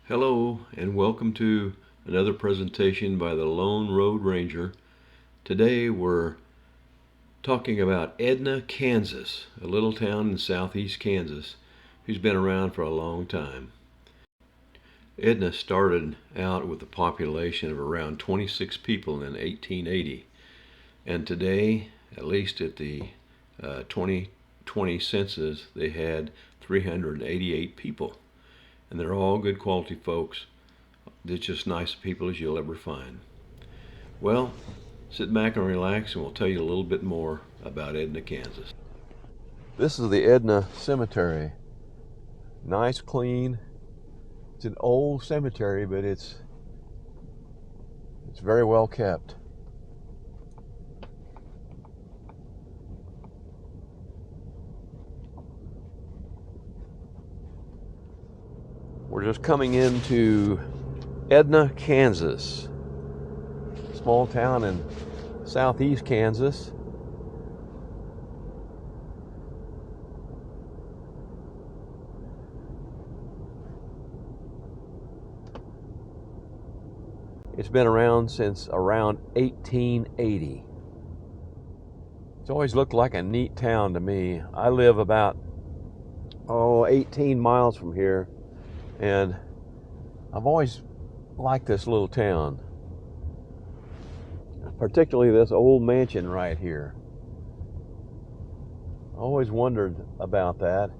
Hello and welcome to another presentation by the Lone Road Ranger. Today we're talking about Edna, Kansas, a little town in southeast Kansas who's been around for a long time. Edna started out with a population of around 26 people in 1880, and today, at least at the 2020 census, they had 388 people. And they're all good quality folks. They're just nice people as you'll ever find. Well, sit back and relax and we'll tell you a little bit more about Edna, Kansas. This is the Edna Cemetery. Nice, clean. It's an old cemetery, but it's very well kept. We're just coming into Edna, Kansas. Small town in southeast Kansas. It's been around since around 1880. It's always looked like a neat town to me. I live about 18 miles from here. And I've always liked this little town, particularly this old mansion right here. I always wondered about that.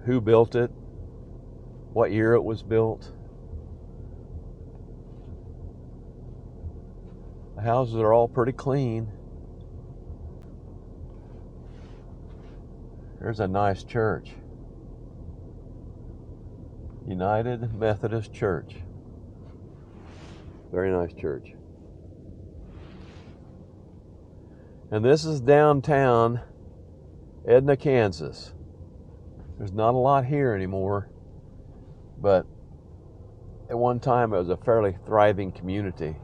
Who built it? What year it was built? The houses are all pretty clean. There's a nice church. United Methodist Church. Very nice church. And this is downtown Edna, Kansas. There's not a lot here anymore, but at one time it was a fairly thriving community.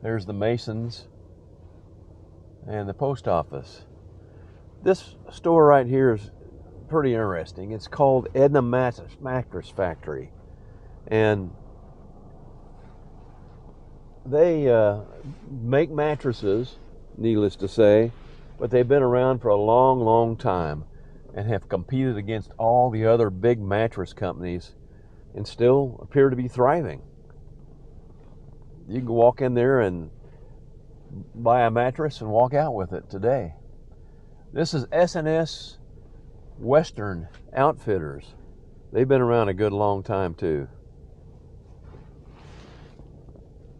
There's the Masons and the post office. This store right here is pretty interesting. It's called Edna Mattress Factory, and they make mattresses, needless to say, but they've been around for a long time and have competed against all the other big mattress companies and still appear to be thriving. You can walk in there and buy a mattress and walk out with it today. This is S&S Western Outfitters. They've been around a good long time too.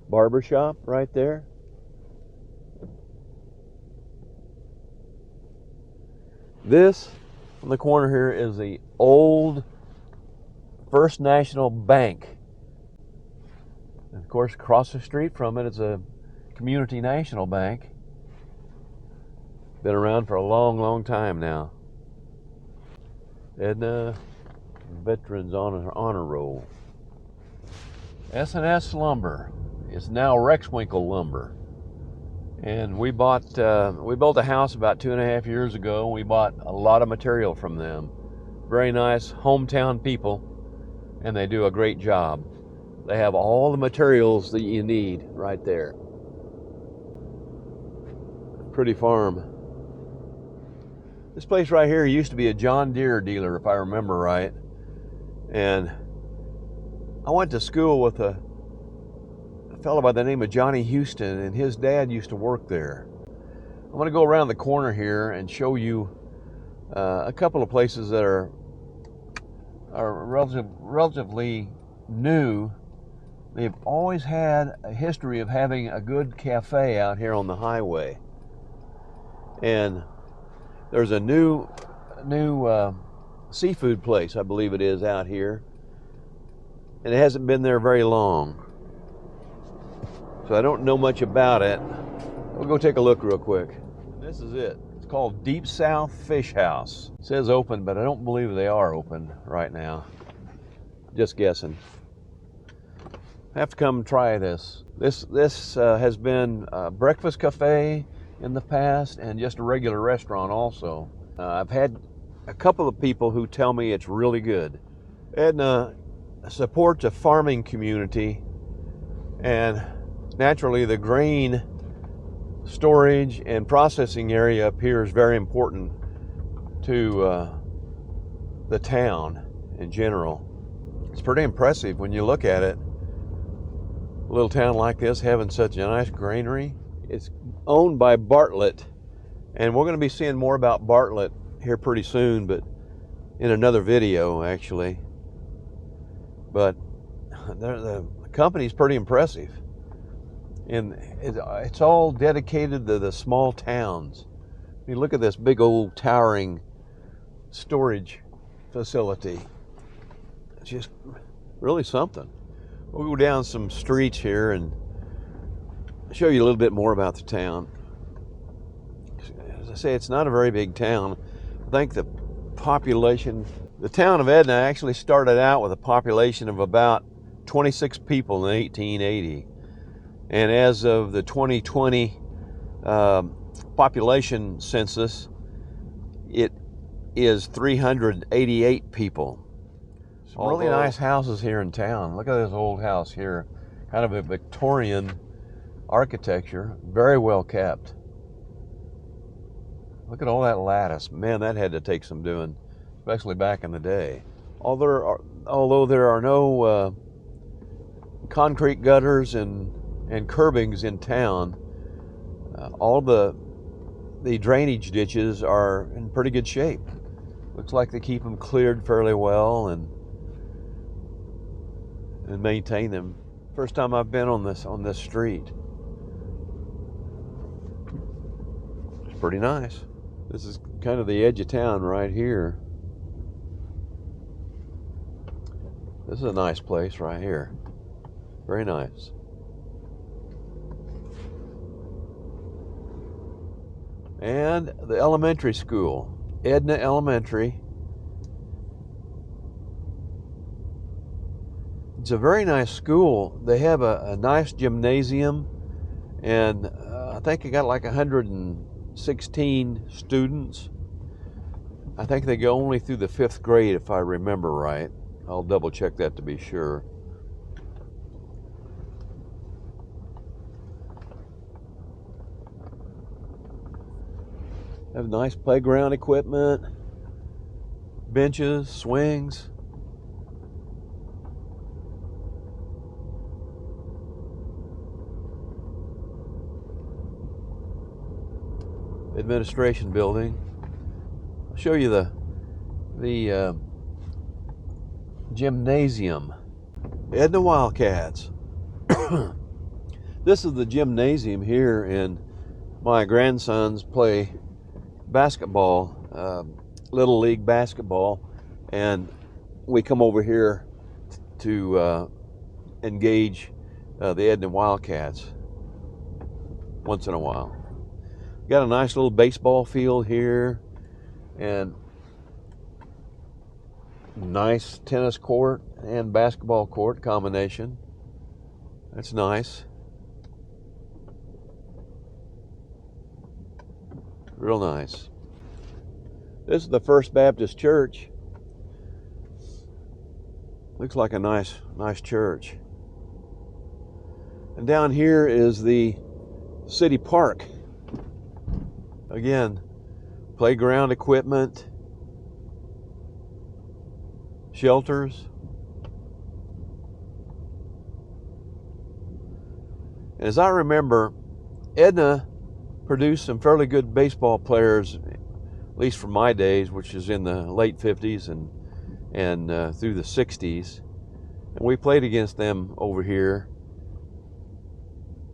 Barbershop right there. This on the corner here is the old First National Bank. And of course, across the street from it is a Community National Bank. Been around for a long time now. Edna Veterans Honor Roll. S&S Lumber is now Rexwinkle Lumber. And we built a house about 2.5 years ago. We bought a lot of material from them. Very nice hometown people, and they do a great job. They have all the materials that you need right there. Pretty farm. This place right here used to be a John Deere dealer, if I remember right. And I went to school with a fellow by the name of Johnny Houston, and his dad used to work there. I'm going to go around the corner here and show you a couple of places that are relatively new. They've always had a history of having a good cafe out here on the highway. And there's a new seafood place, I believe it is, out here. And it hasn't been there very long. So I don't know much about it. We'll go take a look real quick. This is it. It's called Deep South Fish House. It says open, but I don't believe they are open right now. Just guessing. I have to come try this. This has been a breakfast cafe in the past and just a regular restaurant also. I've had a couple of people who tell me it's really good. Edna supports a farming community, and naturally the grain storage and processing area up here is very important to the town in general. It's pretty impressive when you look at it. A little town like this having such a nice granary. It's owned by Bartlett, and we're going to be seeing more about Bartlett here pretty soon, but in another video actually. But the company's pretty impressive, and it's all dedicated to the small towns. You look at this big old towering storage facility. It's just really something. We'll go down some streets here and show you a little bit more about the town. As I say, it's not a very big town. I think the population, the town of Edna actually started out with a population of about 26 people in 1880. And as of the 2020 population census, it is 388 people. Some really nice houses here in town. Look at this old house here. Kind of a Victorian architecture, very well kept. Look at all that lattice. Man, that had to take some doing, especially back in the day. Although there are no concrete gutters and curbings in town, all the drainage ditches are in pretty good shape. Looks like they keep them cleared fairly well and maintain them. First time I've been on this street. It's pretty nice. This is kind of the edge of town right here. This is a nice place right here. Very nice. And the elementary school, Edna Elementary. It's a very nice school. They have a nice gymnasium, and I think they got like 116 students. I think they go only through the 5th grade, if I remember right. I'll double check that to be sure. Have nice playground equipment, benches, swings. Administration building. I'll show you the gymnasium. Edna Wildcats. This is the gymnasium here, and my grandsons play basketball, little league basketball, and we come over here to engage the Edna Wildcats once in a while. Got a nice little baseball field here, and nice tennis court and basketball court combination. That's nice. Real nice. This is the First Baptist Church. Looks like a nice church. And down here is the city park. Again, playground equipment, shelters. And as I remember, Edna produced some fairly good baseball players, at least from my days, which is in the late 50s and through the 60s. And we played against them over here,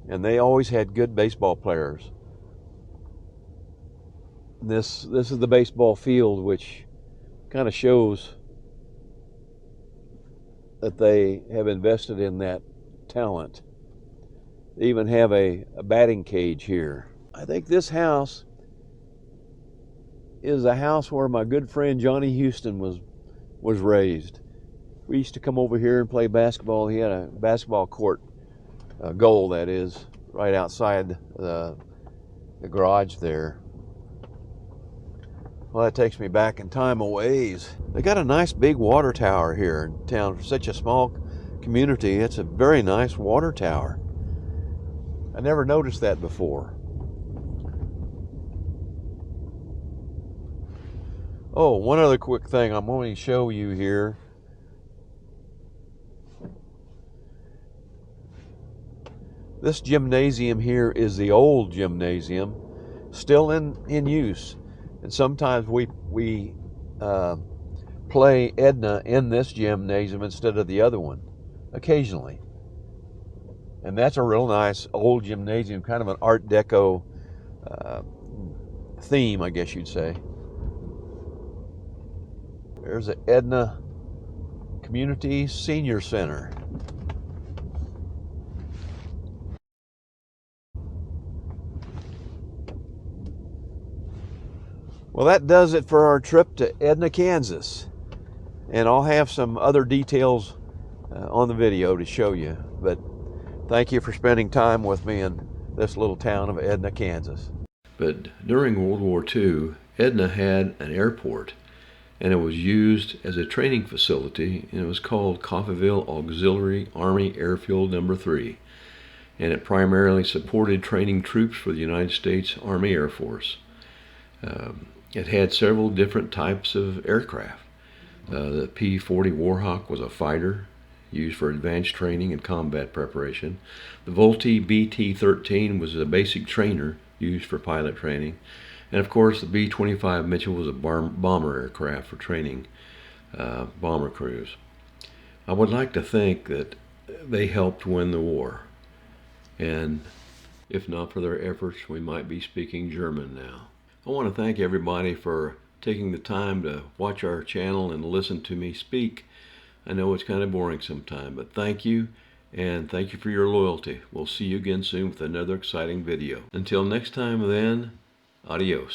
and they always had good baseball players. This is the baseball field, which kind of shows that they have invested in that talent. They even have a batting cage here. I think this house is a house where my good friend Johnny Houston was raised. We used to come over here and play basketball. He had a basketball court, goal that is, right outside the garage there. Well, that takes me back in time a ways. They got a nice big water tower here in town. For such a small community, it's a very nice water tower. I never noticed that before. Oh, one other quick thing I'm going to show you here. This gymnasium here is the old gymnasium, still in use. And sometimes we play Edna in this gymnasium instead of the other one, occasionally. And that's a real nice old gymnasium, kind of an Art Deco theme, I guess you'd say. There's the Edna Community Senior Center. Well, that does it for our trip to Edna, Kansas. And I'll have some other details on the video to show you. But thank you for spending time with me in this little town of Edna, Kansas. But during World War II, Edna had an airport, and it was used as a training facility, and it was called Coffeyville Auxiliary Army Airfield No. 3. And it primarily supported training troops for the United States Army Air Force. It had several different types of aircraft. The P-40 Warhawk was a fighter used for advanced training and combat preparation. The Vultee BT-13 was a basic trainer used for pilot training. And of course, the B-25 Mitchell was a bomber aircraft for training bomber crews. I would like to think that they helped win the war. And if not for their efforts, we might be speaking German now. I want to thank everybody for taking the time to watch our channel and listen to me speak. I know it's kind of boring sometimes, but thank you, and thank you for your loyalty. We'll see you again soon with another exciting video. Until next time then, adios.